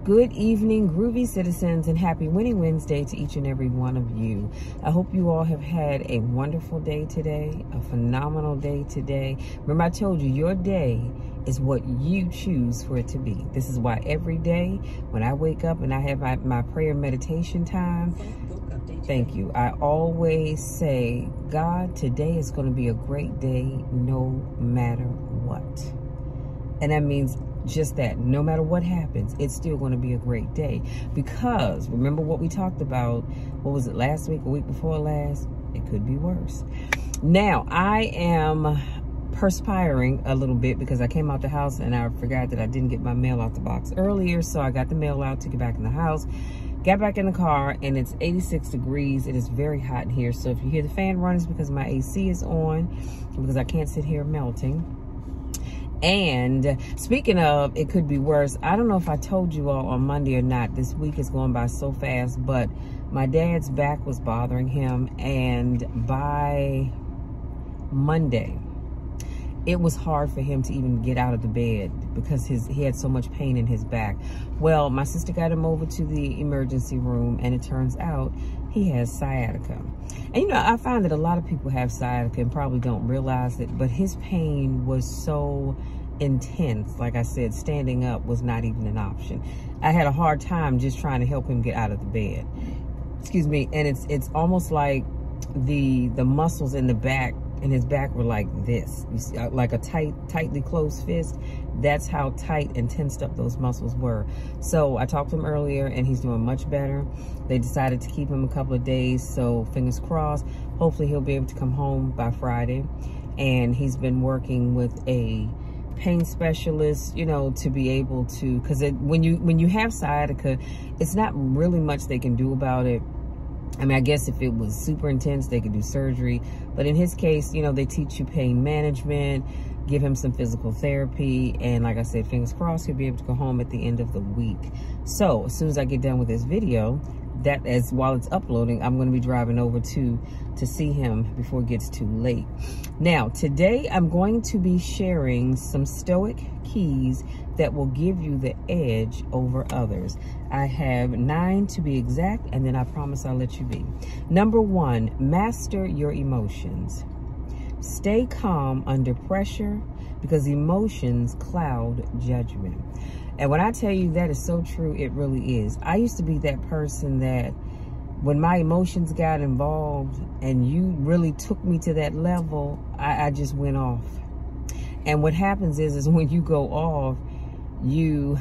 Good evening, groovy citizens, and happy Winning Wednesday to each and every one of you. I hope you all have had a wonderful day today, a phenomenal day today. Remember, I told you your day is what you choose for it to be. This is why every day when I wake up and I have my prayer meditation time, thank you, I always say, God, today is going to be a great day no matter what. And that means just that, no matter what happens, it's still going to be a great day. Because remember what we talked about, what was it, last week, a week before last? It could be worse. Now, I am perspiring a little bit because I came out the house and I forgot that I didn't get my mail out the box earlier. So I got the mail out, took it back in the house, got back in the car, and it's 86 degrees. It is very hot in here. So if you hear the fan run, it's because my AC is on, because I can't sit here melting. And speaking of, it could be worse. I don't know if I told you all on Monday or not. This week is going by so fast, but my dad's back was bothering him. And by Monday, it was hard for him to even get out of the bed because he had so much pain in his back. Well, my sister got him over to the emergency room, and it turns out he has sciatica. And you know, I find that a lot of people have sciatica and probably don't realize it, but his pain was so intense. Like I said, standing up was not even an option. I had a hard time just trying to help him get out of the bed. Excuse me. And it's almost like the muscles in the back, in his back, were like this. You see, like a tightly closed fist. That's how tight and tensed up those muscles were. So I talked to him earlier and he's doing much better. They decided to keep him a couple of days, so fingers crossed. Hopefully he'll be able to come home by Friday. And he's been working with a pain specialist, you know, to be able to, because when you have sciatica, it's not really much they can do about it. I mean, I guess if it was super intense, they could do surgery. But in his case, you know, they teach you pain management, give him some physical therapy. And like I said, fingers crossed, he'll be able to go home at the end of the week. So as soon as I get done with this video, while it's uploading, I'm going to be driving over to see him before it gets too late. Now, today I'm going to be sharing some Stoic keys that will give you the edge over others. I have 9 to be exact, and then I promise I'll let you be. Number 1, master your emotions. Stay calm under pressure because emotions cloud judgment. And when I tell you that is so true, it really is. I used to be that person that when my emotions got involved and you really took me to that level, I just went off. And what happens is when you go off, your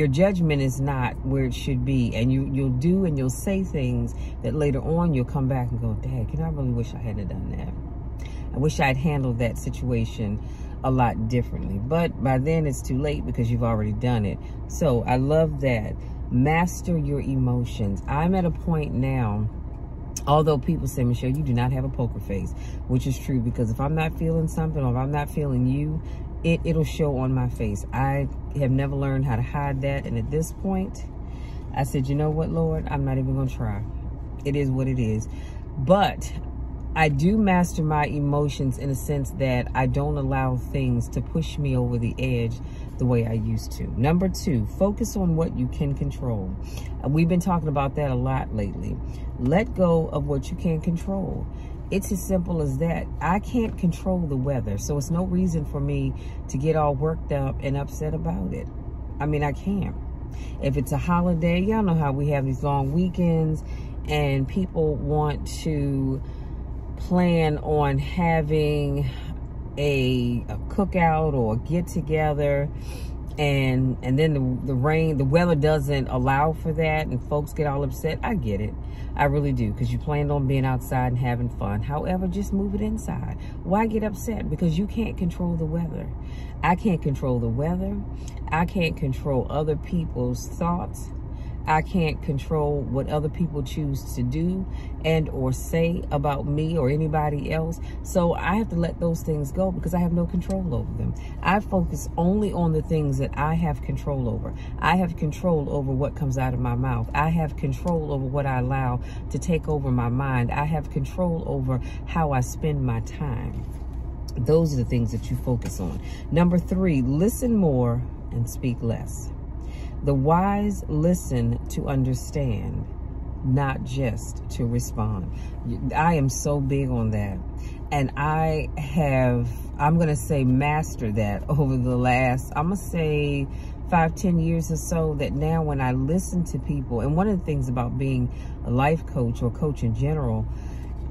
judgment is not where it should be. And you'll do and you'll say things that later on you'll come back and go, dang, I really wish I hadn't done that. I wish I'd handled that situation a lot differently. But by then it's too late because you've already done it. So I love that. Master your emotions. I'm at a point now, although people say, Michelle, you do not have a poker face, which is true, because if I'm not feeling something or if I'm not feeling you, it'll show on my face. I have never learned how to hide that. And at this point, I said, you know what, Lord, I'm not even going to try. It is what it is. But I do master my emotions in a sense that I don't allow things to push me over the edge the way I used to. Number 2, focus on what you can control. We've been talking about that a lot lately. Let go of what you can't control. It's as simple as that. I can't control the weather, so it's no reason for me to get all worked up and upset about it. I mean, I can't. If it's a holiday, y'all know how we have these long weekends and people want to plan on having a cookout or a get together, and then the weather doesn't allow for that and folks get all upset. I get it. I really do, because you planned on being outside and having fun. However, just move it inside. Why get upset? Because you can't control the weather. I can't control the weather. I can't control other people's thoughts. I can't control what other people choose to do and or say about me or anybody else. So I have to let those things go because I have no control over them. I focus only on the things that I have control over. I have control over what comes out of my mouth. I have control over what I allow to take over my mind. I have control over how I spend my time. Those are the things that you focus on. Number 3, listen more and speak less. The wise listen to understand, not just to respond. I am so big on that. And I have, I'm going to say, mastered that over the last, I'm going to say 5-10 years or so, that now when I listen to people, and one of the things about being a life coach or coach in general,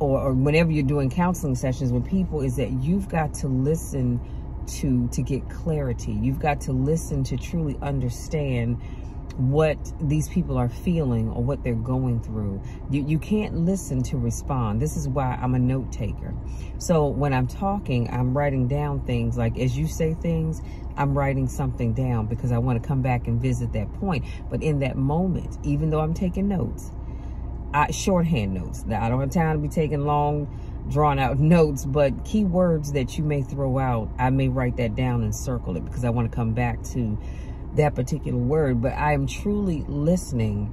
or whenever you're doing counseling sessions with people, is that you've got to listen to get clarity. You've got to listen to truly understand what these people are feeling or what they're going through. You can't listen to respond. This is why I'm a note taker. So when I'm talking, I'm writing down things. Like as you say things, I'm writing something down because I want to come back and visit that point. But in that moment, even though I'm taking notes, shorthand notes. Now, I don't have time to be taking long, drawn out notes, but key words that you may throw out, I may write that down and circle it because I want to come back to that particular word. But I am truly listening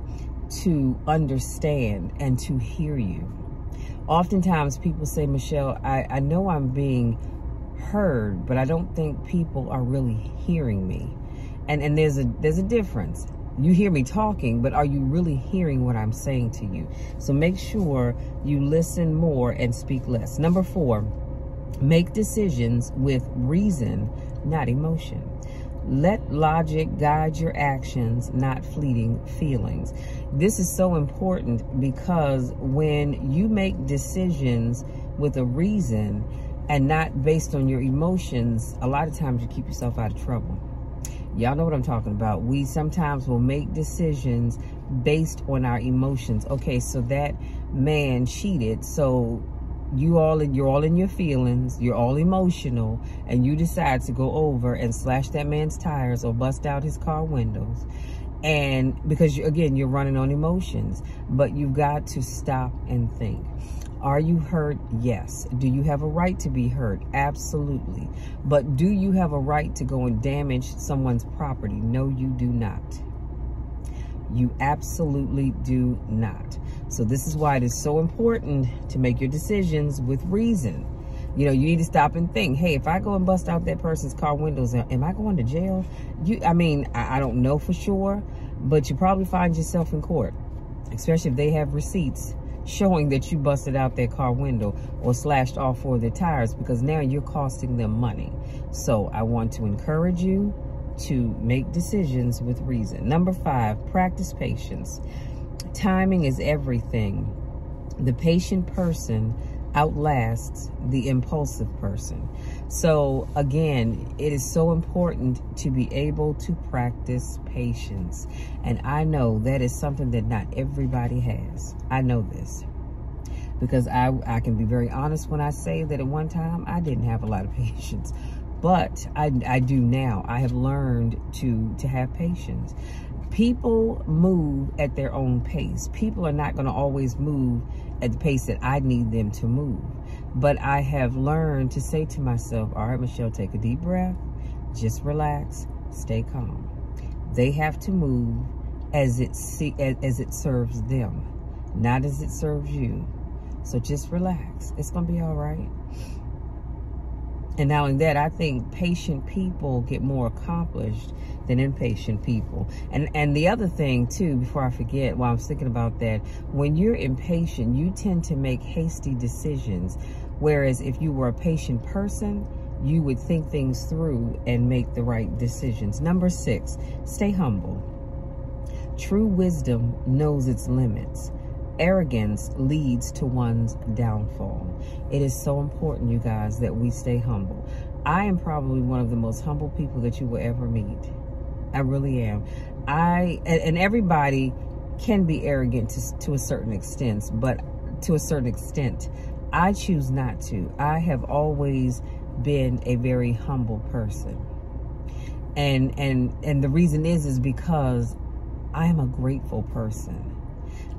to understand and to hear you. Oftentimes people say, Michelle, I know I'm being heard, but I don't think people are really hearing me. And there's a difference. You hear me talking, but are you really hearing what I'm saying to you? So make sure you listen more and speak less. Number 4, make decisions with reason, not emotion. Let logic guide your actions, not fleeting feelings. This is so important because when you make decisions with a reason and not based on your emotions, a lot of times you keep yourself out of trouble. Y'all know what I'm talking about. We sometimes will make decisions based on our emotions. Okay, so that man cheated, so you're all in your feelings, you're all emotional, and you decide to go over and slash that man's tires or bust out his car windows. And because again, you're running on emotions, but you've got to stop and think. Are you hurt? Yes. Do you have a right to be hurt? Absolutely. But do you have a right to go and damage someone's property? No, you do not. You absolutely do not. So this is why it is so important to make your decisions with reason. You know, you need to stop and think, hey, if I go and bust out that person's car windows, am I going to jail? I don't know for sure, but you probably find yourself in court, especially if they have receipts showing that you busted out their car window or slashed all 4 of their tires, because now you're costing them money. So I want to encourage you to make decisions with reason. Number 5, practice patience. Timing is everything. The patient person outlasts the impulsive person. So again, it is so important to be able to practice patience. And I know that is something that not everybody has. I know this because I can be very honest when I say that at one time I didn't have a lot of patience, but I do now. I have learned to have patience. People move at their own pace. People are not going to always move at the pace that I need them to move. But I have learned to say to myself, all right, Michelle, take a deep breath, just relax, stay calm. They have to move as it serves them, not as it serves you. So just relax. It's going to be all right. And not only that, I think patient people get more accomplished than impatient people. And the other thing too, before I forget, while I'm thinking about that, when you're impatient, you tend to make hasty decisions. Whereas if you were a patient person, you would think things through and make the right decisions. Number 6, stay humble. True wisdom knows its limits. Arrogance leads to one's downfall. It is so important, you guys, that we stay humble. I am probably one of the most humble people that you will ever meet. I really am. And everybody can be arrogant to a certain extent, but to a certain extent, I choose not to. I have always been a very humble person. And the reason is because I am a grateful person.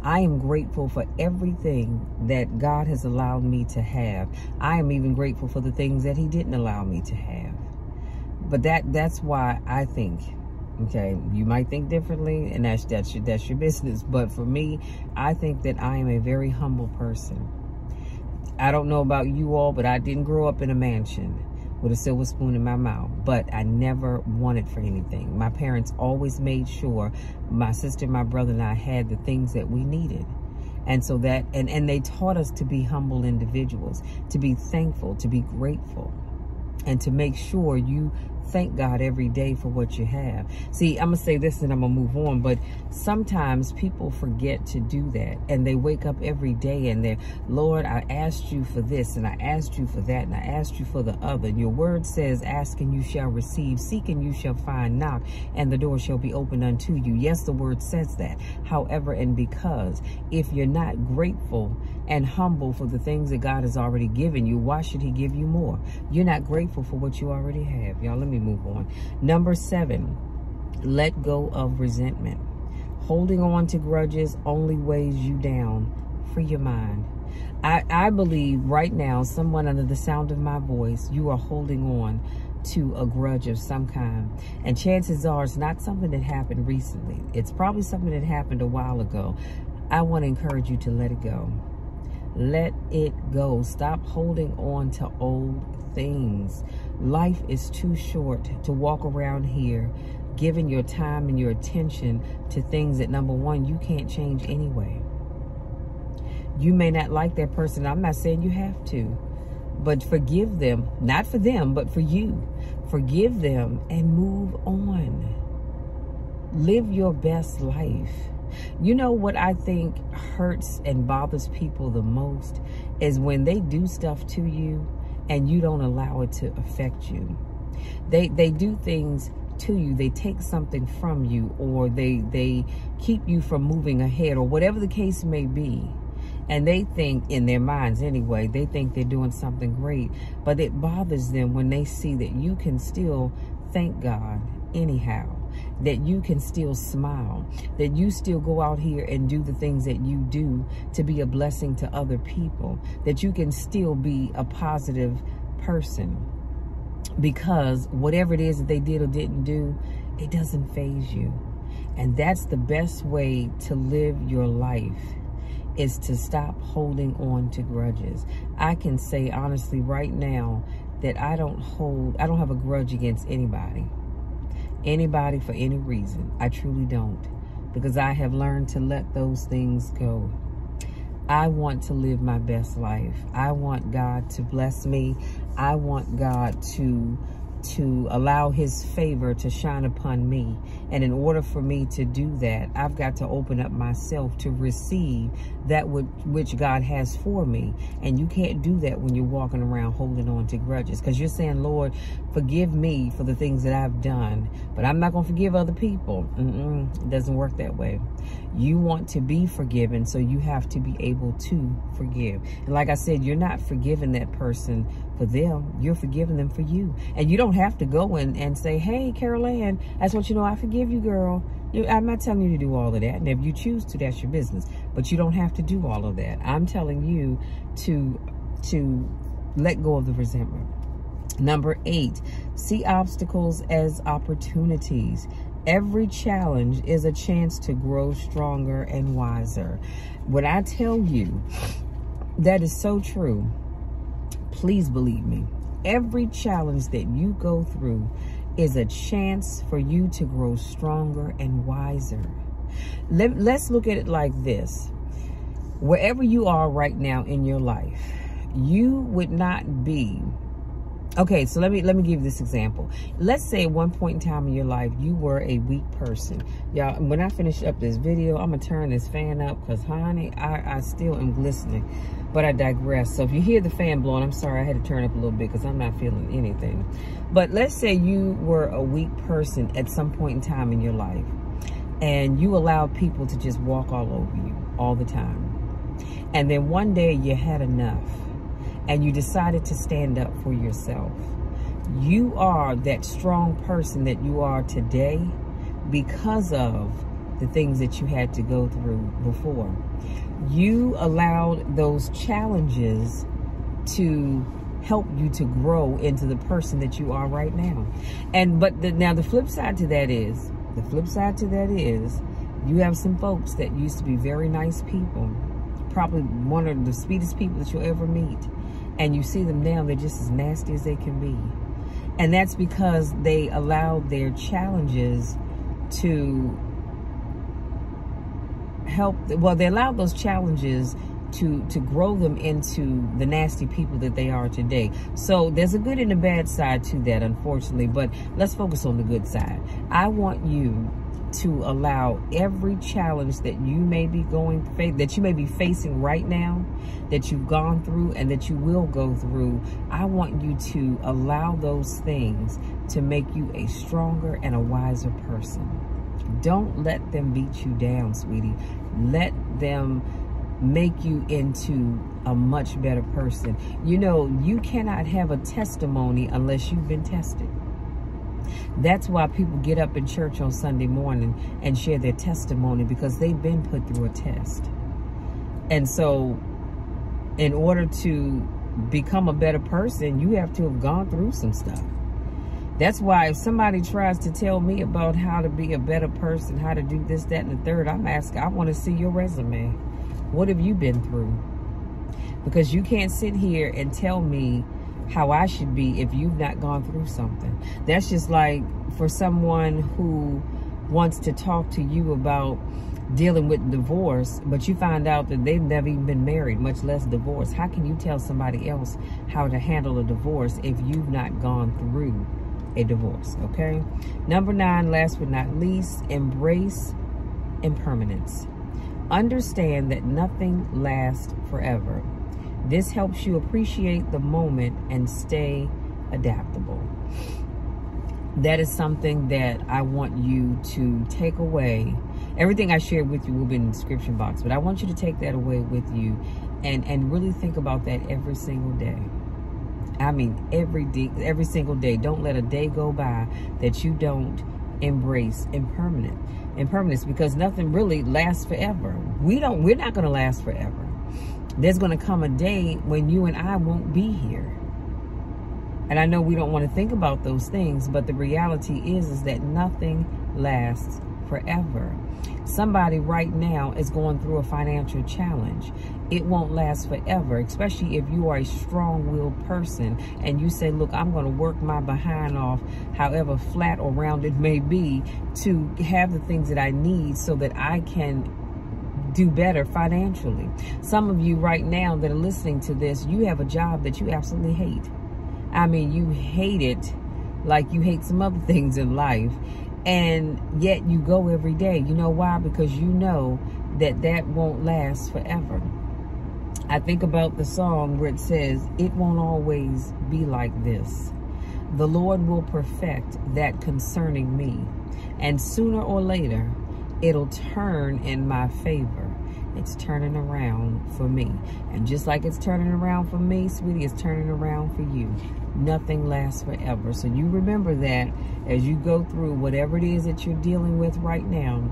I am grateful for everything that God has allowed me to have. I am even grateful for the things that he didn't allow me to have. But that's why I think, okay, you might think differently, and that's your business. But for me, I think that I am a very humble person. I don't know about you all, but I didn't grow up in a mansion. with a silver spoon in my mouth, but I never wanted for anything. My parents always made sure my sister, my brother, and I had the things that we needed. And so that, and they taught us to be humble individuals, to be thankful, to be grateful, and to make sure you thank God every day for what you have. See, I'm going to say this and I'm going to move on, but sometimes people forget to do that. And they wake up every day and they're, Lord, I asked you for this and I asked you for that and I asked you for the other. And your word says, ask and you shall receive, seek and you shall find, knock and the door shall be opened unto you. Yes, the word says that. However, and because if you're not grateful and humble for the things that God has already given you, why should he give you more? You're not grateful for what you already have. Y'all, let me move on. Number 7, let go of resentment. Holding on to grudges only weighs you down. Free your mind. I believe right now, someone under the sound of my voice, you are holding on to a grudge of some kind. And chances are it's not something that happened recently. It's probably something that happened a while ago. I want to encourage you to let it go. Let it go. Stop holding on to old things. Life is too short to walk around here giving your time and your attention to things that, number one, you can't change anyway. You may not like that person. I'm not saying you have to, but forgive them. Not for them, but for you. Forgive them and move on. Live your best life. You know what I think hurts and bothers people the most is when they do stuff to you and you don't allow it to affect you. They do things to you. They take something from you, or they keep you from moving ahead, or whatever the case may be. And they think, in their minds anyway, they think they're doing something great. But it bothers them when they see that you can still thank God anyhow, that you can still smile, that you still go out here and do the things that you do to be a blessing to other people, that you can still be a positive person. Because whatever it is that they did or didn't do, it doesn't faze you. And that's the best way to live your life, is to stop holding on to grudges. I can say honestly right now that I don't have a grudge against anybody for any reason. I truly don't, because I have learned to let those things go. I want to live my best life. I want God to bless me. I want God to allow his favor to shine upon me. And in order for me to do that, I've got to open up myself to receive that which God has for me. And you can't do that when you're walking around holding on to grudges, because you're saying, Lord, forgive me for the things that I've done, but I'm not going to forgive other people. It doesn't work that way. You want to be forgiven, so you have to be able to forgive. And like I said, you're not forgiving that person for them. You're forgiving them for you. And you don't have to go and say, hey, Carol Ann, I just want you to know I forgive you, girl. I'm not telling you to do all of that. And if you choose to, that's your business. But you don't have to do all of that. I'm telling you to let go of the resentment. Number 8, see obstacles as opportunities. Every challenge is a chance to grow stronger and wiser. When I tell you that is so true, please believe me. Every challenge that you go through is a chance for you to grow stronger and wiser. Let's look at it like this. Wherever you are right now in your life, you would not be... Okay, so let me give you this example. Let's say at one point in time in your life, you were a weak person. Y'all, when I finish up this video, I'm going to turn this fan up because, honey, I still am glistening. But I digress. So if you hear the fan blowing, I'm sorry, I had to turn up a little bit because I'm not feeling anything. But let's say you were a weak person at some point in time in your life, and you allowed people to just walk all over you all the time. And then one day you had enough, and you decided to stand up for yourself. You are that strong person that you are today because of the things that you had to go through before. You allowed those challenges to help you to grow into the person that you are right now. Now the flip side to that is, you have some folks that used to be very nice people, probably one of the sweetest people that you'll ever meet. And you see them now, they're just as nasty as they can be. And that's because they allowed their challenges to help. Well, they allowed those challenges to grow them into the nasty people that they are today. So there's a good and a bad side to that, unfortunately, but let's focus on the good side. I want you to allow every challenge that you may be facing right now, that you've gone through and that you will go through. I want you to allow those things to make you a stronger and a wiser person. Don't let them beat you down, sweetie. Let them make you into a much better person. You know, you cannot have a testimony unless you've been tested. That's why people get up in church on Sunday morning and share their testimony, because they've been put through a test. And so in order to become a better person, you have to have gone through some stuff. That's why if somebody tries to tell me about how to be a better person, how to do this, that, and the third, I'm asking, I want to see your resume. What have you been through? Because you can't sit here and tell me how I should be if you've not gone through something. That's just like for someone who wants to talk to you about dealing with divorce, but you find out that they've never even been married, much less divorced. How can you tell somebody else how to handle a divorce if you've not gone through a divorce? Okay. Number 9, last but not least, embrace impermanence. Understand that nothing lasts forever. This helps you appreciate the moment and stay adaptable. That is something that I want you to take away. Everything I shared with you will be in the description box, but I want you to take that away with you and really think about that every single day. I mean, every single day. Don't let a day go by that you don't embrace impermanence, because nothing really lasts forever. We're not going to last forever. There's going to come a day when you and I won't be here. And I know we don't want to think about those things, but the reality is that nothing lasts forever. Somebody right now is going through a financial challenge. It won't last forever, especially if you are a strong-willed person and you say, look, I'm going to work my behind off, however flat or round it may be, to have the things that I need so that I can do better financially. Some of you right now that are listening to this, you have a job that you absolutely hate. I mean, you hate it like you hate some other things in life, and yet you go every day. You know why? Because you know that that won't last forever. I think about the song where it says, it won't always be like this. The Lord will perfect that concerning me, and sooner or later, it'll turn in my favor. It's turning around for me. And just like it's turning around for me, sweetie, it's turning around for you. Nothing lasts forever. So you remember that as you go through whatever it is that you're dealing with right now.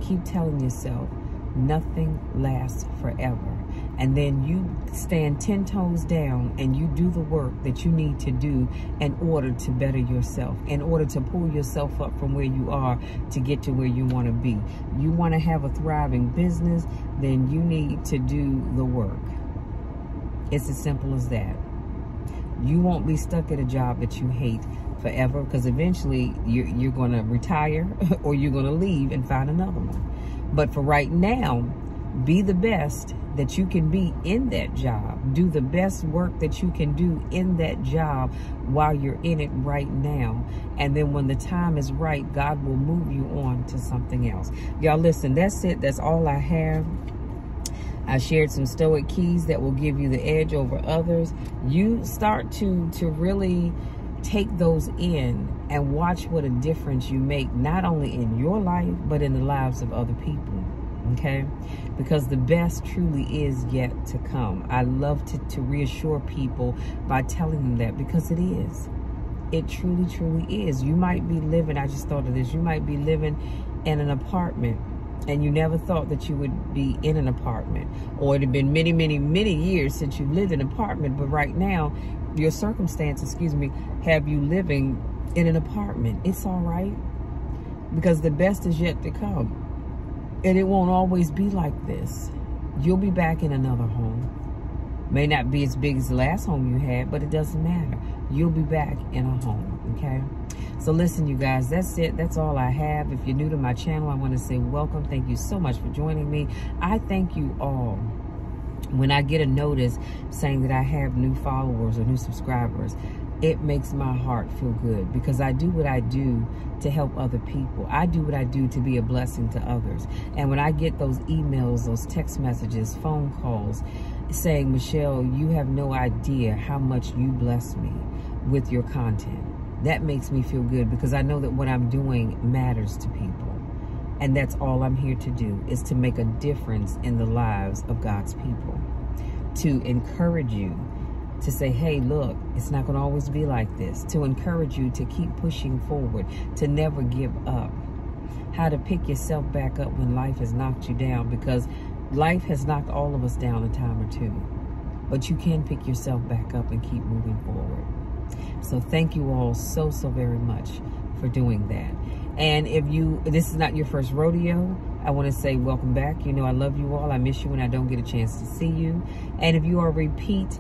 Keep telling yourself, nothing lasts forever. And then you stand 10 toes down and you do the work that you need to do in order to better yourself, in order to pull yourself up from where you are to get to where you want to be. You want to have a thriving business, then you need to do the work. It's as simple as that. You won't be stuck at a job that you hate forever, because eventually you're going to retire or you're going to leave and find another one. But for right now, be the best that you can be in that job. Do the best work that you can do in that job while you're in it right now. And then when the time is right, God will move you on to something else. Y'all listen, that's it. That's all I have. I shared some Stoic keys that will give you the edge over others. You start to really take those in and watch what a difference you make, not only in your life, but in the lives of other people. Okay, because the best truly is yet to come. I love to reassure people by telling them that, because it is. It truly, truly is. You might be living, I just thought of this, you might be living in an apartment and you never thought that you would be in an apartment, or it had been many, many, many years since you lived in an apartment, but right now your circumstances, have you living in an apartment. It's all right, because the best is yet to come. And it won't always be like this. You'll be back in another home. May not be as big as the last home you had, but it doesn't matter. You'll be back in a home. Okay? So listen, you guys, that's it. That's all I have. If you're new to my channel, I want to say welcome. Thank you so much for joining me. I thank you all. When I get a notice saying that I have new followers or new subscribers, it makes my heart feel good, because I do what I do to help other people. I do what I do to be a blessing to others. And when I get those emails, those text messages, phone calls saying, Michelle, you have no idea how much you bless me with your content, that makes me feel good, because I know that what I'm doing matters to people. And that's all I'm here to do, is to make a difference in the lives of God's people. To encourage you to say, hey, look, it's not going to always be like this. To encourage you to keep pushing forward, to never give up. How to pick yourself back up when life has knocked you down, because life has knocked all of us down a time or two. But you can pick yourself back up and keep moving forward. So thank you all so very much for doing that. And if this is not your first rodeo, I want to say welcome back. You know I love you all. I miss you when I don't get a chance to see you. And if you are a repeat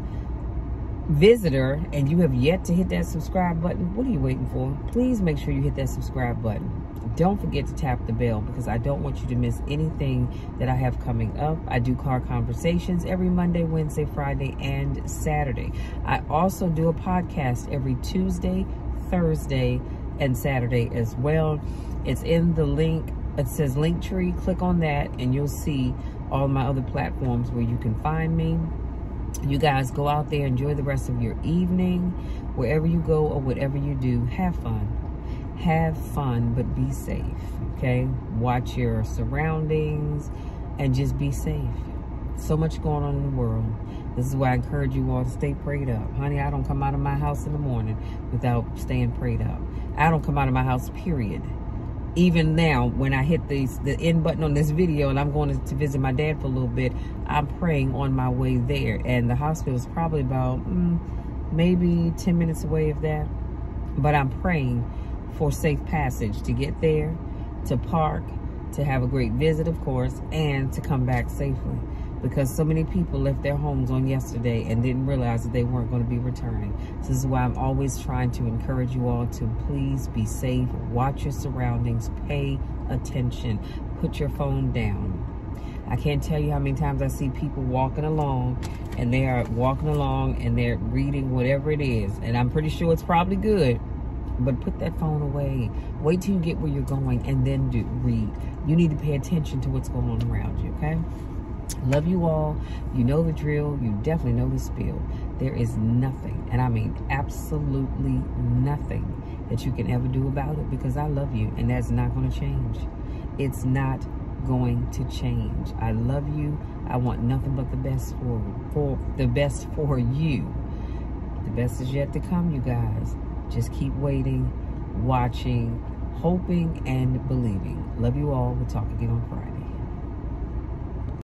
visitor and you have yet to hit that subscribe button, what are you waiting for? Please make sure you hit that subscribe button. Don't forget to tap the bell, because I don't want you to miss anything that I have coming up. I do car conversations every Monday, Wednesday, Friday, and Saturday. I also do a podcast every Tuesday, Thursday, and Saturday as well. It's in the link. It says Linktree. Click on that and you'll see all my other platforms where you can find me. You guys go out there, enjoy the rest of your evening. Wherever you go or whatever you do, have fun. Have fun, but be safe, okay? Watch your surroundings and just be safe. So much going on in the world. This is why I encourage you all to stay prayed up. Honey, I don't come out of my house in the morning without staying prayed up. I don't come out of my house, period. Even now, when I hit the end button on this video and I'm going to visit my dad for a little bit, I'm praying on my way there. And the hospital is probably about maybe 10 minutes away, if that. But I'm praying for safe passage to get there, to park, to have a great visit, of course, and to come back safely. Because so many people left their homes on yesterday and didn't realize that they weren't going to be returning. So this is why I'm always trying to encourage you all to please be safe, watch your surroundings, pay attention, put your phone down. I can't tell you how many times I see people walking along and they are walking along and they're reading whatever it is. And I'm pretty sure it's probably good, but put that phone away. Wait till you get where you're going and then read. You need to pay attention to what's going on around you, okay? Love you all. You know the drill. You definitely know the spiel. There is nothing, and I mean absolutely nothing, that you can ever do about it, because I love you, and that's not going to change. It's not going to change. I love you. I want nothing but the best for the best for you. The best is yet to come, you guys. Just keep waiting, watching, hoping, and believing. Love you all. We'll talk again on Friday.